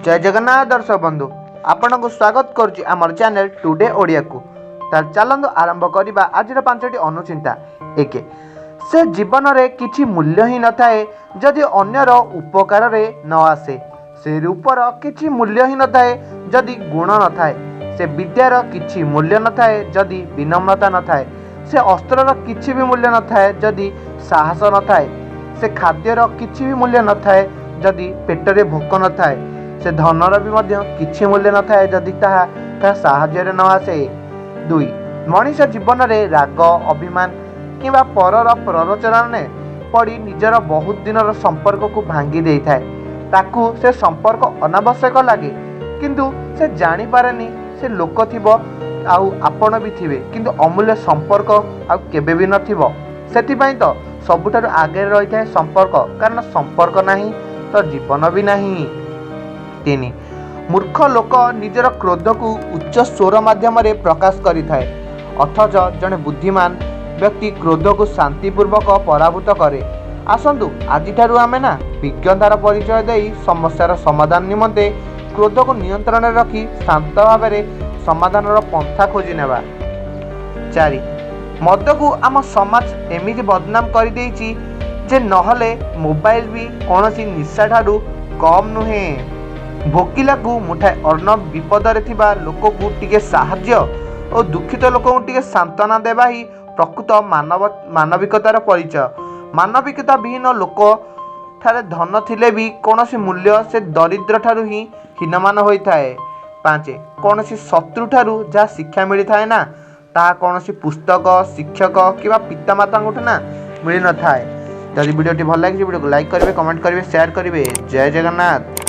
जय जगन्नाथ दर्शक बंधु आपण को स्वागत करुच्ची आमर चैनल टुडे ओडिया को। चलतु आरंभ करवा आज पांचटी अनुचिंता। एक, से जीवन में किसी मूल्य ही न थाए जदि अन्यर उपकार रे न आसे। से रूपर किसी मूल्य ही न थाए जदि गुण न थाए। से विद्यार किसी मूल्य न थाए जदि विनम्रता न थाए। से अस्त्रर किसी भी मूल्य न थाए जदि साहस न थाए। से खाद्यर किसी भी मूल्य न थाए जदि पेटरे भोक न थाए। से धनर भी मध्य किछि मूल्य न थाए जदि ताहा साहाय्य न आसे। 2, मनीष जीवन में राग अभिमान किंबा परर प्ररोचना ने पड़ी निजर बहुत दिनर संपर्क को भांगी दे थाए। ताकू से संपर्क अनावश्यक लगे किंतु से जानी पारेनी से लोक थिबो आउ आपण भी थिबे किंतु अमूल्य संपर्क आउ केबे भी नथिबो। सेथिपई तो सबुठारु आगे रही थाए संपर्क, कारण संपर्क नहीं तो जीवन भी नहीं। 3, मूर्ख लोक निजर क्रोध को उच्च स्वर माध्यम प्रकाश करिथाए अथच जड़े बुद्धिमान व्यक्ति क्रोध को शांतिपूर्वक पराभूत करे। आसतु आज आमे ना विज्ञतार परिचय दे समस्यार समाधान निमंते क्रोध को नियंत्रण रखी शांत भाव समाधान पंथा खोजी नेबा। 4, मद को आम समाज एमिति बदनाम कर देछि जे नहले मोबाइल भी कौनसी निशा ठारू कम नुहे। भोकिला को मुठाए अर्ण विपदरे थिबा लोक को टिके साहाय्य और दुखित लोक को टिके सांत्वना देबा ही प्रकृत मानविकतार परिचय। मानविकता विहीन लोक ठारे धन थिले भी कौनसी मूल्य से दरिद्र ठारू ही हीनमान होइथाए। 5, कौनसी शत्रु ठारू जहाँ शिक्षा मिली थाए ना ताहा कौनसी पुस्तक शिक्षक किंवा पितामाता ना मिली न थाए। यदि वीडियोटी भल लगे वीडियो को लाइक करेंगे, कमेंट करेंगे, शेयर करेंगे। जय जगन्नाथ।